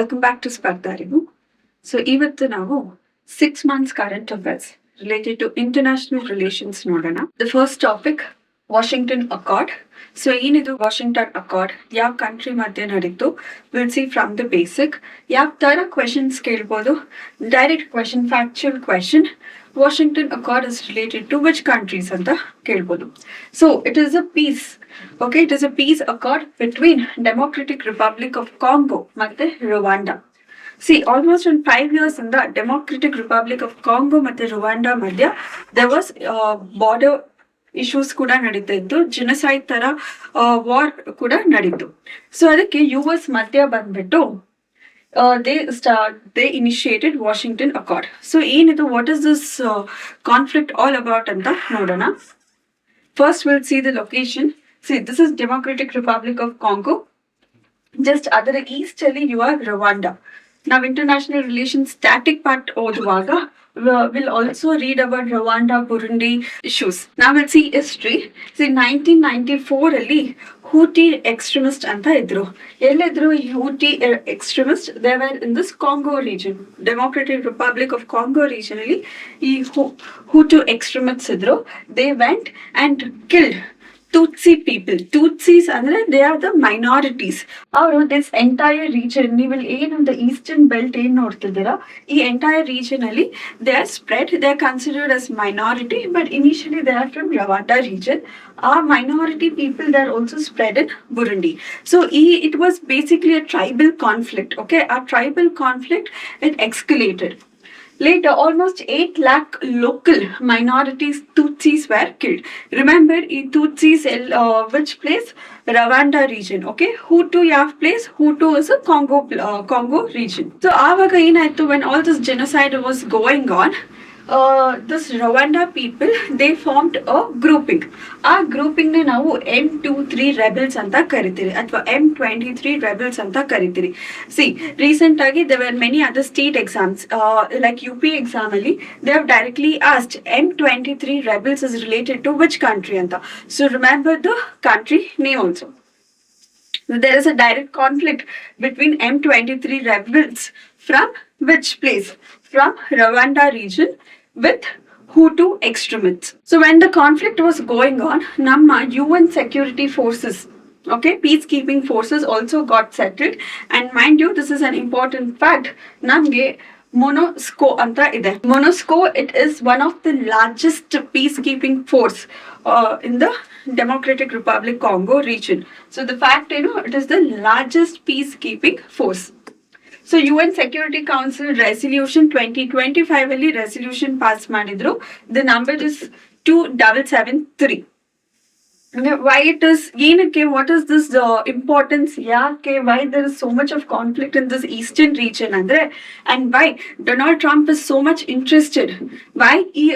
Welcome back to Spardarivu. So, ಇವತ್ತು ನಾವು 6 months current affairs related to international relations ನೋಡೋಣ. The first topic, Washington Accord. So, ಏನಿದು Washington Accord? ಯಾವ country ಮಧ್ಯೆ ನಡೀತು? We'll see from the basic. ಯಾವ ತರ questions ಕೇಳ್ಬೋದು? Direct question, factual question. Washington Accord is related to which countries ಅಂತ ಕೇಳ್ಬೋದು. So, it is a peace. Okay, it is a peace accord between Democratic Republic of Congo ಮತ್ತೆ Rwanda. See, almost in 5 years in the Democratic Republic of Congo ಮತ್ತೆ Rwanda ಮಧ್ಯ there was border issues ಕೂಡ ನಡೀತಾ ಇತ್ತು, genocide ತರ war ಕೂಡ ನಡೀತು. So ಅದಕ್ಕೆ US ಮಧ್ಯ ಬಂದ್ಬಿಟ್ಟು they initiated Washington Accord. So ಏನಿದು, what is this conflict all about ಅಂತ ನೋಡೋಣ. First we'll see the location. See, this is Democratic Republic of Congo. Just ಅದರ east ಅಲ್ಲಿ you are Rwanda. Now international relations static part ಓದುವಾಗ we'll also read about Rwanda, Burundi issues. Now we'll see history. See, 1994 ಅಲ್ಲಿ Houthi extremist ಅಂತ ಇದ್ರು. ಎಲ್ಲಿದ್ರು ಈ Houthi extremist? They were in this Congo region, Democratic Republic of Congo region ಅಲ್ಲಿ ಈ Hutu extremists ಇದ್ರು. They went and killed Tutsi people. Tutsis ಅಂದ್ರೆ they are the minorities. ಅವರು this entire region, ನೀವು ಏನು the eastern belt ಏನು ನೋಡ್ತಿದ್ದೀರಾ, ಈ entire region ಅಲ್ಲಿ they are spread, they are considered as minority, but initially they are from Rwanda region. Our minority people, they are also spread in Burundi. So it was basically a tribal conflict. Okay, a tribal conflict, it escalated. Later, almost 8 lakh local minorities, Tutsis, were killed. Remember, in Tutsis, which place? Rwanda region. Okay, Hutu yav place? Hutu is a Congo region. So, avaga enaitu, when all this genocide was going on, this Rwanda people, they formed a grouping. ಆ grouping ನ ನಾವು M23 rebels ಅಂತ ಕರಿತೀರಿ ಅಥವಾ M23 rebels ಅಂತ ಕರಿತೀರಿ. See, recent ಆಗಿ there were many other state exams, like UP exam ಅಲ್ಲಿ they have directly asked M23 rebels is related to which country ಅಂತ. So remember the country name also. There is a direct conflict between M23 rebels from which place? From Rwanda region with Hutu extremists. So when the conflict was going on, Namma UN security forces, okay, peacekeeping forces also got settled. And mind you, this is an important fact. Namge MONUSCO anta ide. MONUSCO, it is one of the largest peacekeeping force in the Democratic Republic Congo region. So the fact, it is the largest peacekeeping force. So UN Security Council resolution 2025 ಅಲ್ಲಿ resolution pass ಮಾಡಿದ್ರು. The number is 2773. Why it is, ಏನಕ್ಕೆ, what is this importance, ಯಾಕೆ, why there is so much of conflict in this eastern region ಅಂದ್ರೆ, and why Donald Trump is so much interested, why he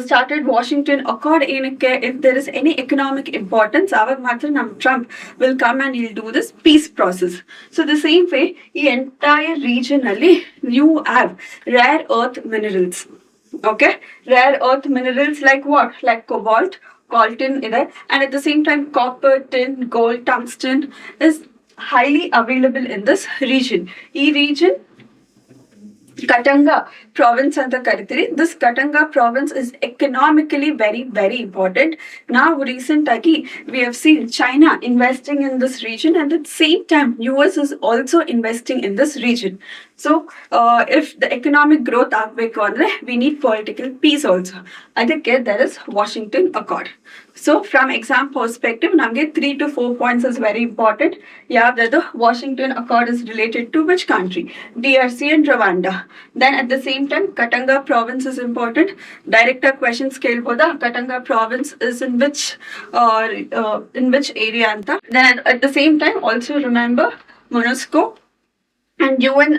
started Washington Accord ಏನಕ್ಕೆ, if there is any economic importance, aವಾಗ ಮಾತ್ರ ನಮ್ಮ Trump will come and he'll do this peace process. So the same way, ಈ entire region ಅಲ್ಲಿ you have rare earth minerals. Okay, rare earth minerals like what? Like cobalt, coltan ಇದೆ, and at the same time copper, tin, gold, tungsten is highly available in this region. ಈ region Katanga province anta karitiri. This Katanga province is economically very, very important. Now recent agi we have seen China investing in this region, and at the same time US is also investing in this region. So if the economic growth agbeku andre, we need political peace also. Adakke there is Washington Accord. So from exam perspective, namge 3 to 4 points is very important. Yeah, that the Washington Accord is related to which country? DRC and Rwanda. Then at the same time, Katanga province is important. Director questions kelboda. Katanga province is in which area anta. Then at the same time, also remember MONUSCO and UN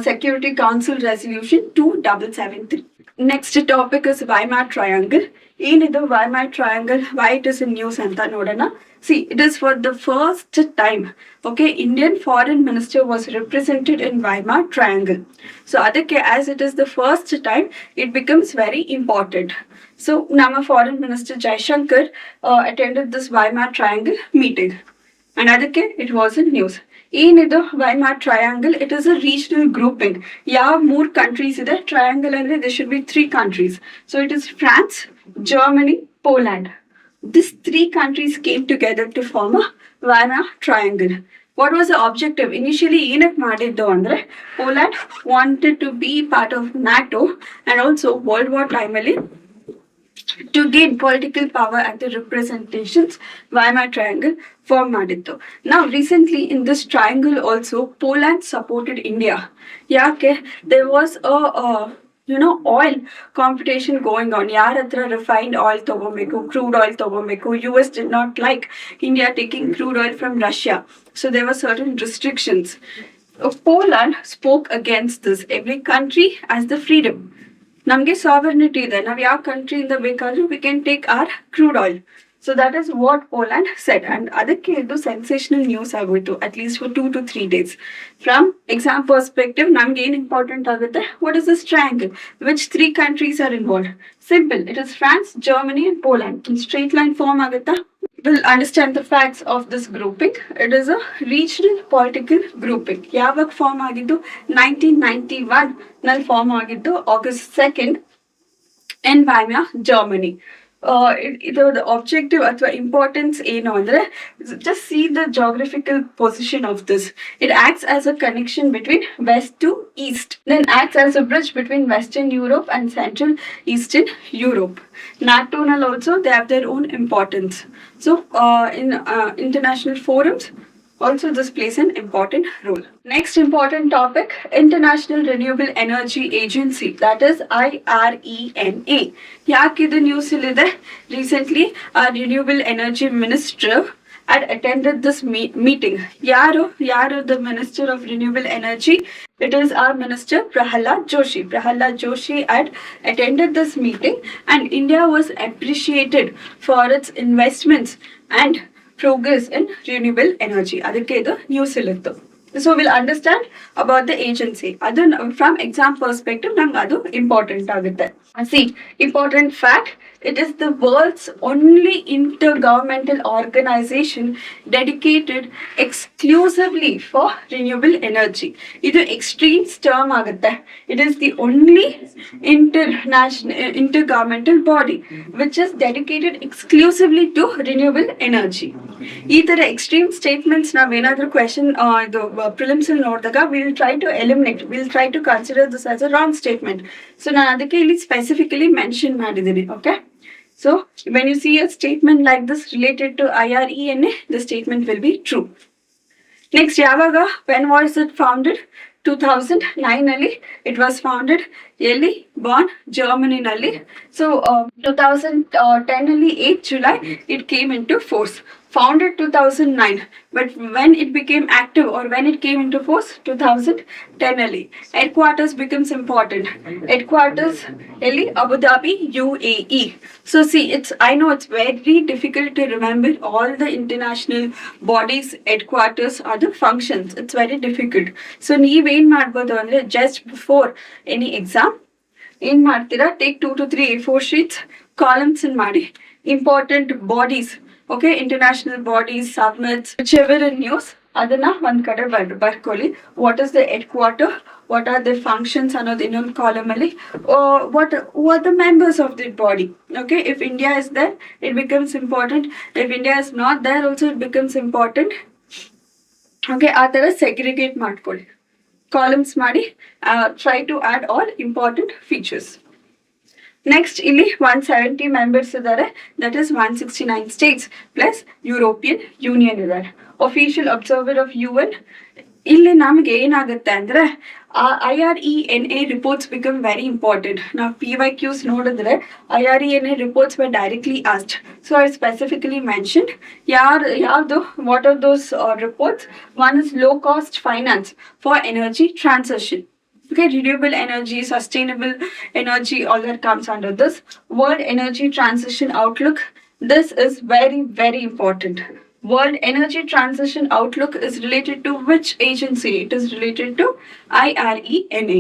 Security Council resolution 2773. Next topic is Weimar Triangle. ಏನಿದು Weimar Triangle? Why it is in news ಅಂತ ನೋಡೋಣ. See, it is for the first time, okay, Indian foreign minister was represented in Weimar Triangle. So ಅದಕ್ಕೆ, as it is the first time, it becomes very important. So ನಮ್ಮ foreign minister Jaishankar attended this Weimar Triangle meeting, and ಅದಕ್ಕೆ it was in news. ಏನಿದು Weimar Triangle? It is a regional grouping. ಯಾವ 3 countries ಇದೆ triangle ಅಂದ್ರೆ there should be 3 countries. So it is France, Germany, Poland. These 3 countries came together to form a Weimar Triangle. What was the objective? Initially ಏನಕ್ಕೆ ಮಾಡಿದ್ದು ಅಂದ್ರೆ Poland wanted to be part of NATO and also World War time ಅಲ್ಲಿ to gain political power at the representations Weimar Triangle form ಮಾಡಿತ್ತು. Now recently in this triangle also Poland supported India. ಯಾಕೆ? There was a oil competition going on. ಯಾರ ಹತ್ರ refined oil ತಗೋಬೇಕು, crude oil ತಗೋಬೇಕು. US did not like India taking crude oil from Russia. So there were certain restrictions. Poland spoke against this. Every country has the freedom. ನಮಗೆ sovereignty ಇದೆ, ನಾವು ಯಾವ ಕಂಟ್ರಿಯಿಂದ ಬೇಕಾದ್ರೂ we can take our crude oil. So that is what Poland set and ಅದಕ್ಕೆ ಇದು sensational news ಆಗೋಯ್ತು at least for 2 to 3 days. From exam perspective ನಮ್ಗೆ ಏನು ಇಂಪಾರ್ಟೆಂಟ್ ಆಗುತ್ತೆ, what is this triangle, which 3 countries are involved? Simple, it is France, Germany and Poland. In straight line form ಆಗುತ್ತಾ? We'll understand the facts of this grouping. It is a regional political grouping. ಯಾವಾಗ form ಆಗಿದ್ದು? 1991 ನಲ್ಲಿ form ಆಗಿದ್ದು August 2nd in Weimar, Germany. The objective ಅಥವಾ importance ಏನು ಅಂದ್ರೆ, just see the geographical position of this. It acts as a connection between west to east, then acts as a bridge between Western Europe and Central Eastern Europe. NATO also they have their own importance. So in international forums also this plays an important role. Next important topic, International Renewable Energy Agency, that is IRENA. ಯಾಕಿದು news ಇಲ್ಲಿದೆ? Recently our renewable energy minister had attended this meeting. ಯಾರು the minister of renewable energy? It is our minister Prahalad Joshi. Prahalad Joshi had attended this meeting and India was appreciated for its investments and progress in renewable energy. ಅದಕ್ಕೆ ಇದು news ಇಲ್ಲಿತ್ತು. So we'll understand about the agency. ಅದು from exam perspective ನಮ್ಗೆ ಅದು important ಆಗುತ್ತೆ. See, important fact, it is the world's only intergovernmental organization dedicated exclusively for renewable energy. ಇದು extremes term ಆಗುತ್ತೆ. It is the only intergovernmental body which is dedicated exclusively to renewable energy. ಈ ತರ extreme statements ನಾವೇನಾದ್ರೂ question ಇದು prelims ಅಲ್ಲಿ ನೋಡಿದಾಗ we'll try to eliminate, we'll try to consider this as a wrong statement. So ನಾನು ಅದಕ್ಕೆ ಇಲ್ಲಿ specifically mention ಮಾಡಿದ್ದೀನಿ. Okay, so when you see a statement like this related to IRENA, the statement will be true. Next, ಯಾವಾಗ, when was it founded? 2009 ನಲ್ಲಿ it was founded. ಎಲ್ಲಿ? Bonn, Germany ನಲ್ಲಿ. So 2010 ನಲ್ಲಿ 8 July it came into force. Founded 2009, but when it became active or when it came into force? 2010 ನಲ್ಲಿ. Headquarters becomes important. Headquarters ಎಲ್ಲಿ? Abu Dhabi, UAE. So see, I know it's very difficult to remember all the international bodies headquarters or the functions. It's very difficult. So ನೀವೇನ್ ಮಾಡ್ಬೋದು ಅಂದ್ರೆ, just before any exam ಏನ್ ಮಾಡ್ತೀರಾ, take 2 to 3 A4 sheets, columns ಮಾಡಿ important bodies, okay, international bodies, summits, whichever in news, ಅದನ್ನ ಒಂದ್ ಕಡೆ ಬರ್ಕೊಳ್ಳಿ. What is the headquarter, what are the functions ಅನ್ನೋದು ಇನ್ನೊಂದು ಕಾಲಮ್ ಅಲ್ಲಿ, who are the members of that body. Okay, if India is there it becomes important, if India is not there also it becomes important. Okay, ಆ ತರ segregate ಮಾಡ್ಕೊಳ್ಳಿ, columns ಮಾಡಿ, try to add all important features. Next ಇಲ್ಲಿ 170 members ಇದ್ದಾರೆ, that is 169 states plus European Union ಇದ್ದಾರೆ. Official observer of UN. ಇಲ್ಲಿ ನಮ್ಗೆ ಏನಾಗುತ್ತೆ ಅಂದ್ರೆ IRENA reports become very important. ನಾವು PYQs ನೋಡಿದ್ರೆ IRENA reports were directly asked. So I specifically mentioned ಯಾವ್ದು, what are those reports? One is low cost finance for energy transition. Okay, renewable energy, sustainable energy, all that comes under this. World Energy Transition Outlook. This is very, very important. World Energy Transition Outlook is related to which agency? It is related to IRENA.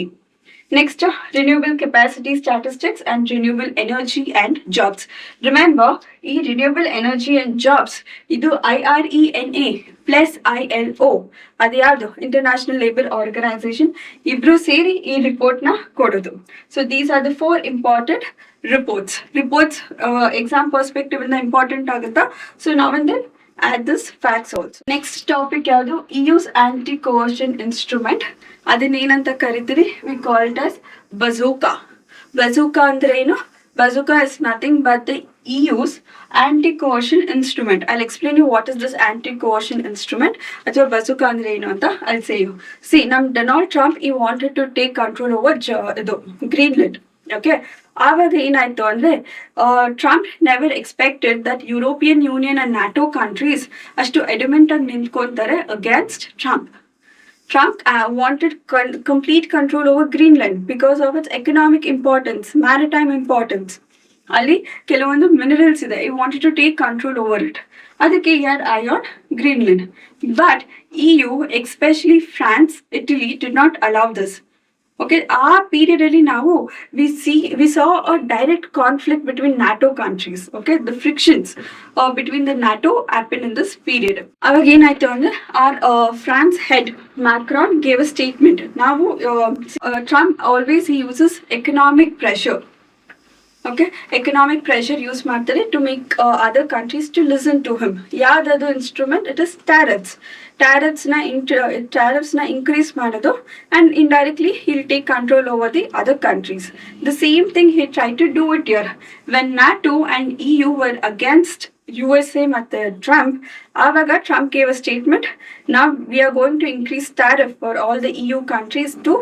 Next, renewable capacity statistics and renewable energy and jobs. Remember, renewable energy and jobs, idu IRENA plus ILO, adu yadu International Labour Organization, ibru seri ee report na kododu. So these are the four important reports exam perspective in the important agutta. So now and then add this facts also. Next topic yadu EU's anti-coercion instrument. ಅದನ್ನೇನಂತ ಕರಿತೀರಿ? We call it as Bazooka. Bazooka ಅಂದ್ರೆ ಏನು? Bazooka is nothing but the EU's anti-coercion instrument. I'll explain you what is this anti-coercion instrument. ಅಥವಾ Bazooka ಅಂದ್ರೆ ಏನು ಅಂತ I'll say you. See, ನಮ್ Donald Trump, he wanted to take control over ಇದು Greenland. Okay, ಆವಾಗ ಏನಾಯ್ತು ಅಂದ್ರೆ Trump never expected that European Union and NATO countries ಅಷ್ಟು ಎಡಮೆಂಟ್ ಆಗಿ ನಿಂತ್ಕೊಂತಾರೆ against Trump. Trump wanted complete control over Greenland because of its economic importance, maritime importance. Ali ಕೆಲವೊಂದು minerals ಇದೆ. He wanted to take control over it. ಅದಕ್ಕೆ he had eye on Greenland. But EU, especially France, Italy, did not allow this. Okay, ಆ period ಅಲ್ಲಿ ನಾವು we saw a direct conflict between NATO countries. Okay, the frictions between the NATO happened in this period. ಅವಾಗ ಏನಾಯ್ತು ಅಂದ್ರೆ our France head Macron gave a statement. ನಾವು Trump always he uses economic pressure. Okay, economic pressure use ಮಾಡ್ತಾರೆ to make other countries to listen to him. ಯಾವ್ದದು instrument? It is tariffs. Tariffs na increase ಮಾಡೋದು, and indirectly he'll take control over the other countries. The same thing he tried to do it here. When NATO and EU were against USA ಮತ್ತೆ Trump, ಆವಾಗ Trump gave a statement. Now we are going to increase tariff for all the EU countries to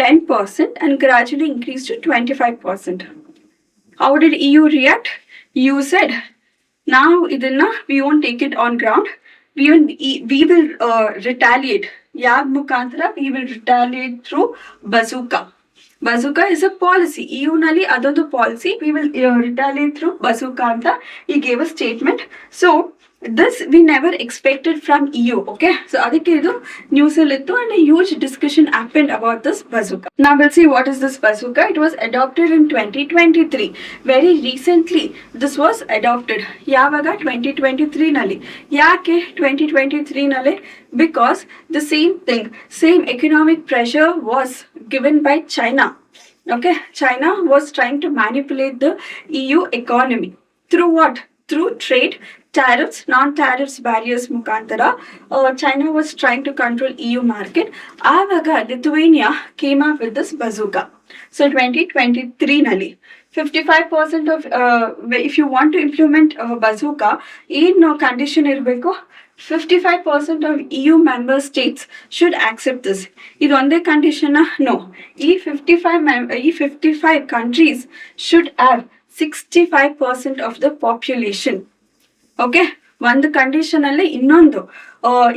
10% and gradually increase to 25%. How did EU react? EU said, now idana we won't take it on ground. We will retaliate. Yad mukantara we will retaliate through Bazooka. Bazooka is a policy. EU nali adondu policy. We will retaliate through Bazooka anta he gave a statement. So this we never expected from EU. Okay, so adikke idu news alittu and a huge discussion happened about this Bazooka. Now we'll see what is this Bazooka. It was adopted in 2023. Very recently this was adopted. Yavaga 2023 nali. Yake 2023 nali? Because the same economic pressure was given by China. Okay, China was trying to manipulate the EU economy. Through what? Through trade, tariffs, non-tariffs barriers mukantara. China was trying to control EU market. Avaga Lithuania came up with this Bazooka. So 2023 nali 55% of if you want to implement Bazooka, in condition irbeku 55% of EU member states should accept this. Idu onde condition na? No. E 55 countries should have 65% of the population. Okay, ಒಂದು condition ಅಲ್ಲಿ ಇನ್ನೊಂದು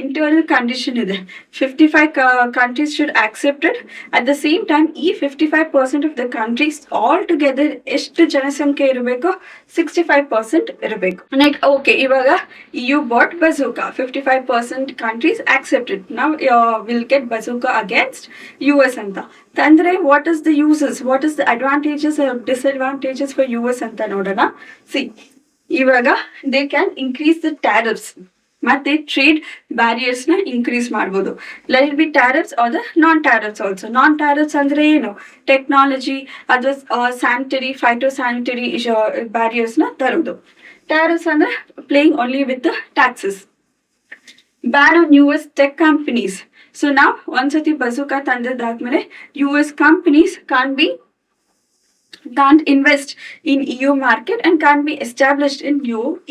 internal condition ಇದೆ. 55 countries should accept it. At the same time, ಈ 55% of the countries all together ಎಷ್ಟು ಜನಸಂಖ್ಯೆ ಇರಬೇಕು? 65% ಇರಬೇಕು. Okay, ಇವಾಗ EU bought Bazooka. 55% countries accepted. Now we'll get Bazooka against US ಅಂತ. ಅಂದ್ರೆ what is the uses? What is the advantages or disadvantages for US ಅಂತ ನೋಡೋಣ. See, ಇವಾಗ they can increase the tariffs ಮತ್ತೆ ಟ್ರೇಡ್ ಬ್ಯಾರಿಯರ್ಸ್ ನ increase ಮಾಡ್ಬೋದು. Let it be tariffs are the non tariffs also. Non tariffs ಅಂದ್ರೆ ಏನು? Technology ಅಥವಾ sanitary phyto sanitary barriers ನ ತರೋದು. ಟ್ಯಾರಿಫ್ಸ್ ಅಂದ್ರೆ playing only with taxes. Ban on US tech companies. So ನಾವು ಒಂದ್ಸತಿ Bazooka ತಂದಿದ್ದಾದ್ಮೇಲೆ US companies can't invest in EU market and can't be established in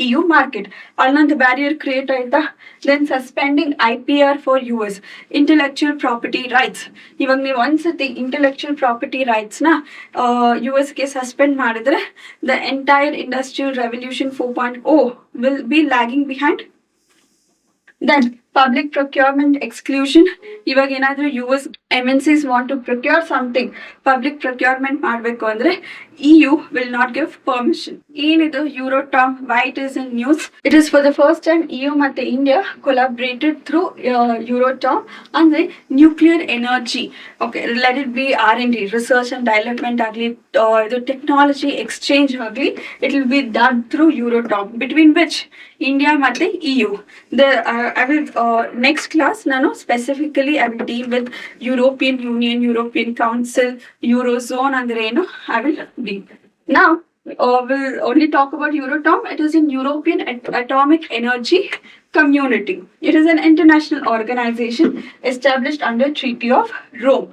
EU market. Another barrier create aita. Then suspending IPR for US, intellectual property rights. Iವಾಗ ನೀವು ಒಂದ್ಸತಿ intellectual property rights na US ಗೆ suspend ಮಾಡಿದ್ರೆ the entire industrial revolution 4.0 will be lagging behind. Then Public procurement exclusion. ಇವಾಗ ಏನಾದರೂ US MNCs want to procure something, public procurement ಮಾಡಬೇಕು ಅಂದರೆ EU will not give permission. ಏನಿದು Euratom? Why it is in news? It is for the first time EU ಮತ್ತೆ India collaborated through Euratom ಅಂದರೆ nuclear energy. Okay, let it be R&D, research and development ಆಗಲಿ, ಇದು technology exchange ಆಗಲಿ, it will be done through Euratom, between which India ಮತ್ತೆ EU. I will next class ನಾನು specifically I will deal with European Union, European Council, Eurozone ಅಂದ್ರೆ ಏನು I will deal. Now we'll only talk about Euratom. It is in European Atomic Energy Community. It is an international organization established under Treaty of Rome.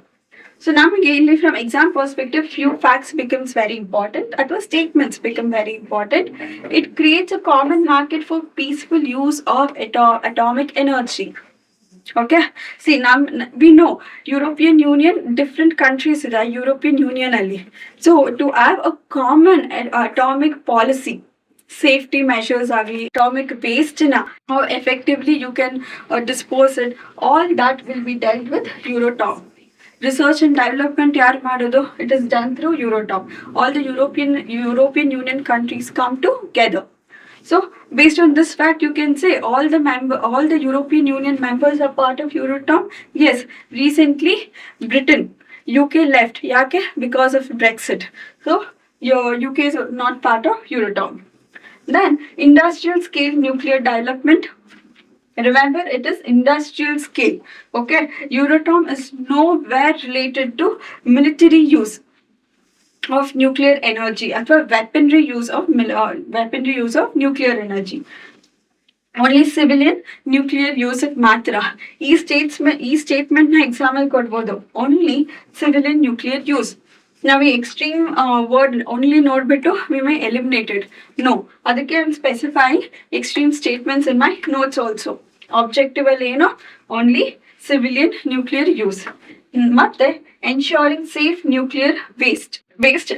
So now again, from exam perspective, few facts becomes very important. Or statements become very important. It creates a common market for peaceful use of atomic energy. Okay. See, now we know European Union, different countries in the European Union ali. So to have a common atomic policy, safety measures agli, atomic waste na, how effectively you can dispose it, all that will be dealt with Euratom. Research and development yaar madodu? It is done through Euratom. All the European Union countries come together. So based on this fact, you can say all the European Union members are part of Euratom. Yes, recently Britain, UK left. Yake? Because of Brexit. So your UK is not part of Euratom. Then industrial scale nuclear development. Remember, it is industrial scale. Okay, Euratom is nowhere related to military use of nuclear energy or weaponry use of nuclear energy. Only civilian nuclear use it matra. E statement na example kodbodu. Only civilian nuclear use. Now we extreme word only nodbittu we may eliminate it. No, adakke I am specifying extreme statements in my notes also. Objective ಏನು only civilian nuclear use. ಮತ್ತೆ ensuring safe nuclear waste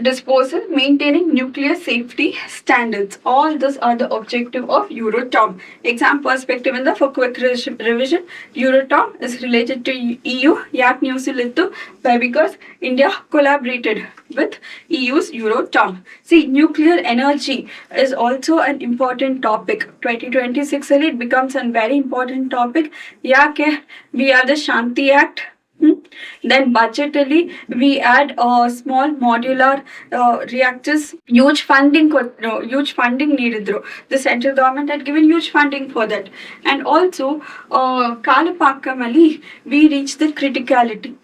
disposal, maintaining nuclear safety standards. All these are the objective of Euratom. Exam perspective in the for quick revision, Euratom is related to EU. Yak news ilittu because India collaborated with EU's Euratom. See, nuclear energy is also an important topic. 2026 it becomes a very important topic. Yake we have the Shanti Act. Then budgetally we add small modular reactors. Huge funding needed. The central government had given huge funding for that. And also Kalapakkamali we reach the criticality.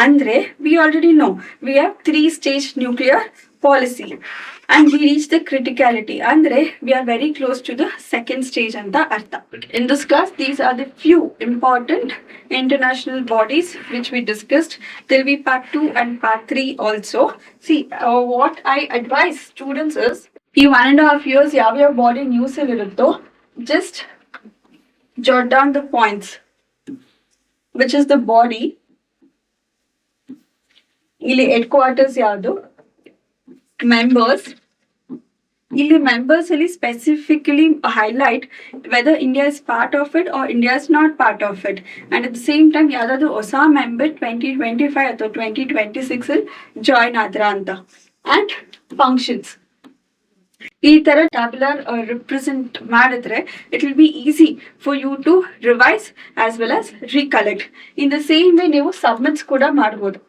Andre, we already know we have 3-stage nuclear policy and we reach the criticality. Andre, we are very close to the second stage and the artha. In this class, these are the few important international bodies which we discussed. There will be part 2 and part 3 also. See, what I advise students is, ಈ 1.5 years ಯಾವ body news ಇರುತ್ತೋ, just jot down the points, which is the body, ಇಲ್ಲಿ headquarters ಯಾವುದು, members. ಇಲ್ಲಿ members ಅಲ್ಲಿ specifically highlight whether India is part of it or India is not part of it. And at the same time, ಯಾವ್ದಾದ್ರು ಹೊಸ member 2025 ಅಥವಾ 2026 ಅಲ್ಲಿ join ಆದ್ರ ಅಂತ. And functions. ಈ ತರ tabular represent ಮಾಡಿದ್ರೆ it will be easy for you to revise as well as recollect. In the same way ನೀವು submits ಕೂಡ ಮಾಡ್ಬೋದು.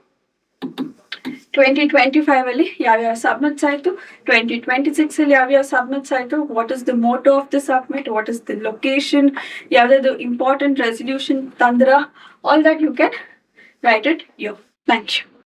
2025 ಅಲ್ಲಿ ಯಾವ್ಯಾವ ಸಬ್ಮಿಟ್ಸ್ ಆಯಿತು, 2026 ಅಲ್ಲಿ ಯಾವ್ಯಾವ ಸಬ್ಮಿಟ್ಸ್ ಆಯಿತು, what is the motto of the summit, what is the location, ಯಾವ್ದಾದ್ರು ಇಂಪಾರ್ಟೆಂಟ್ ರೆಸಲ್ಯೂಷನ್ ತಂದ್ರ, all that you can write it you. Thank you.